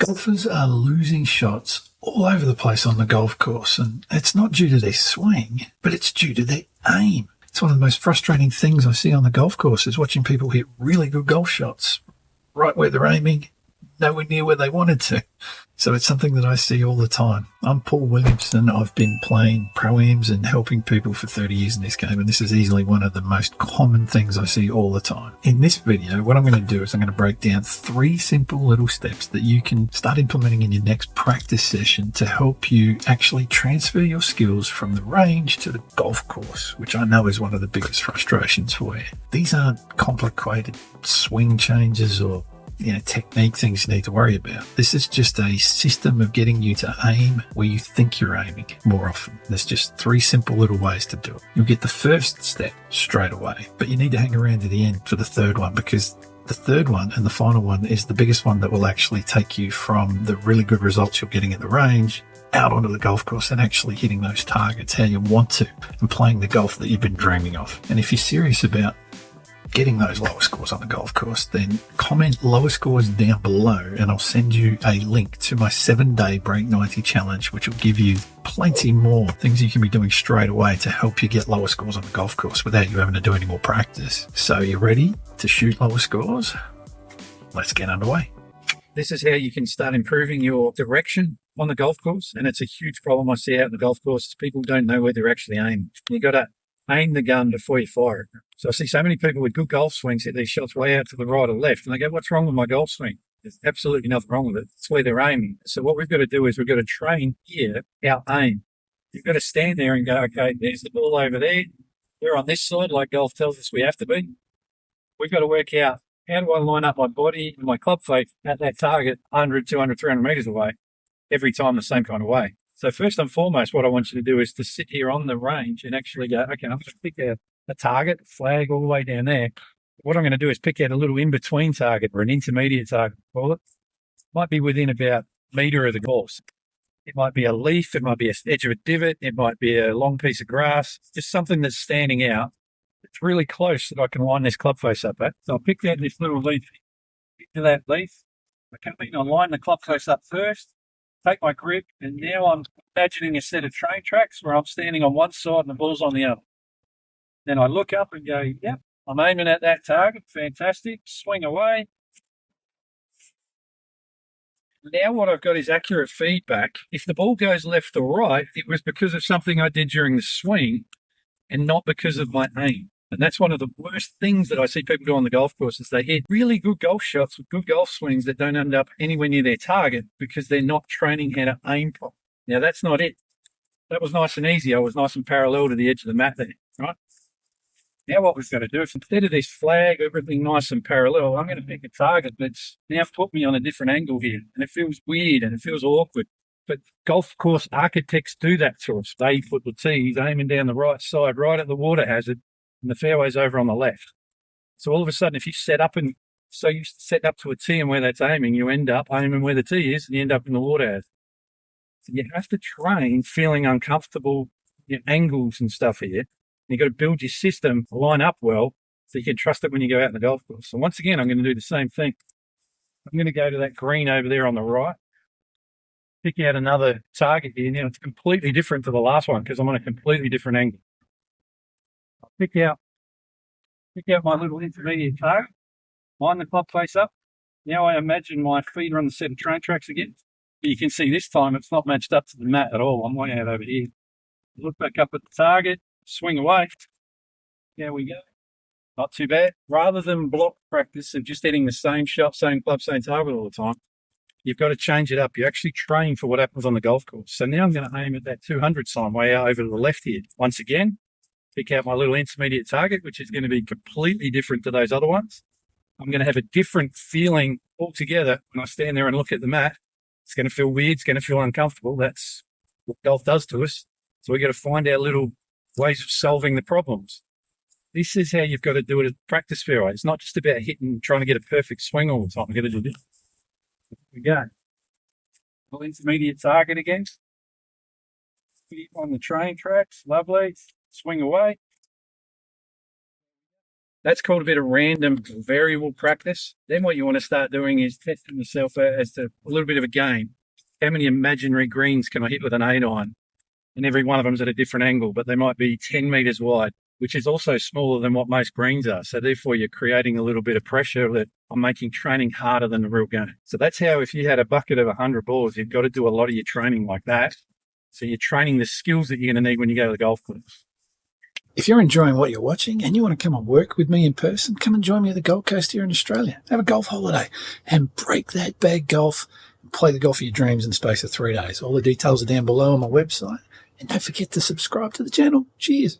Golfers are losing shots all over the place on the golf course, and it's not due to their swing, but it's due to their aim. It's one of the most frustrating things I see on the golf course is watching people hit really good golf shots right where they're aiming, nowhere near where they wanted to. So it's something that I see all the time. I'm Paul Williamson. I've been playing pro-ams and helping people for 30 years in this game, and this is easily one of the most common things I see all the time. In this video, what I'm going to do is I'm going to break down 3 simple little steps that you can start implementing in your next practice session to help you actually transfer your skills from the range to the golf course, which I know is one of the biggest frustrations for you. These aren't complicated swing changes or technique things you need to worry about. This is just a system of getting you to aim where you think you're aiming more often. There's just 3 simple little ways to do it. You'll get the first step straight away, but you need to hang around to the end for the third one, because the third one and the final one is the biggest one that will actually take you from the really good results you're getting at the range out onto the golf course and actually hitting those targets how you want to and playing the golf that you've been dreaming of. And if you're serious about getting those lower scores on the golf course, then comment lower scores down below and I'll send you a link to my 7-day Break 90 challenge, which will give you plenty more things you can be doing straight away to help you get lower scores on the golf course without you having to do any more practice. So you ready to shoot lower scores? Let's get underway. This is how you can start improving your direction on the golf course, and it's a huge problem I see out in the golf course is people don't know where they're actually aiming. You got to aim the gun before you fire it. So I see so many people with good golf swings hit these shots way out to the right or left, and they go, what's wrong with my golf swing? There's absolutely nothing wrong with it. It's where they're aiming. So what we've got to do is we've got to train here our aim. You've got to stand there and go, okay, there's the ball over there. We're on this side like golf tells us we have to be. We've got to work out, how do I line up my body and my club face at that target 100, 200, 300 metres away every time the same kind of way? So first and foremost, what I want you to do is to sit here on the range and actually go, okay, I'm going to pick out a target, flag all the way down there. What I'm going to do is pick out a little in-between target or an intermediate target, call it. Might be within about a metre of the course. It might be a leaf. It might be the edge of a divot. It might be a long piece of grass. Just something that's standing out. It's really close that I can line this club face up at. So I'll pick out this little leaf. To that leaf. I come in, I line the club face up first. Take my grip, and now I'm imagining a set of train tracks where I'm standing on one side and the ball's on the other. Then I look up and go, yep, I'm aiming at that target. Fantastic. Swing away. Now what I've got is accurate feedback. If the ball goes left or right, it was because of something I did during the swing and not because of my aim. And that's one of the worst things that I see people do on the golf course is they hit really good golf shots with good golf swings that don't end up anywhere near their target because they're not training how to aim properly. Now, that's not it. That was nice and easy. I was nice and parallel to the edge of the mat there, right? Now what we've got to do is instead of this flag, everything nice and parallel, I'm going to pick a target that's now put me on a different angle here. And it feels weird and it feels awkward. But golf course architects do that to us. They put the tees aiming down the right side, right at the water hazard, and the fairway's over on the left. So all of a sudden, if you set up to a tee and where that's aiming, you end up aiming where the tee is and you end up in the water hazard. So you have to train feeling uncomfortable, angles and stuff here. You've got to build your system, line up well, so you can trust it when you go out in the golf course. So once again, I'm going to do the same thing. I'm going to go to that green over there on the right, pick out another target here. Now it's completely different to the last one because I'm on a completely different angle. I'll pick out my little intermediate target, line the club face up. Now I imagine my feet are on the set of train tracks again. But you can see this time it's not matched up to the mat at all. I'm way out over here. Look back up at the target. Swing away. There we go. Not too bad. Rather than block practice of just hitting the same shot, same club, same target all the time, you've got to change it up. You actually train for what happens on the golf course. So now I'm going to aim at that 200 sign way out over to the left here. Once again, pick out my little intermediate target, which is going to be completely different to those other ones. I'm going to have a different feeling altogether when I stand there and look at the mat. It's going to feel weird. It's going to feel uncomfortable. That's what golf does to us. So we've got to find our little ways of solving the problems. This is how you've got to do it at practice fairway. It's not just about hitting, trying to get a perfect swing all the time. We've got to do this. Here we go. Little intermediate target again. On the train tracks. Lovely. Swing away. That's called a bit of random variable practice. Then what you want to start doing is testing yourself as to a little bit of a game. How many imaginary greens can I hit with an 8-iron? And every one of them's at a different angle, but they might be 10 meters wide, which is also smaller than what most greens are. So therefore you're creating a little bit of pressure that I'm making training harder than the real game. So that's how, if you had a bucket of 100 balls, you've got to do a lot of your training like that. So you're training the skills that you're going to need when you go to the golf course. If you're enjoying what you're watching and you want to come and work with me in person, come and join me at the Gold Coast here in Australia. Have a golf holiday and break that bag golf and play the golf of your dreams in the space of 3 days. All the details are down below on my website. And don't forget to subscribe to the channel. Cheers.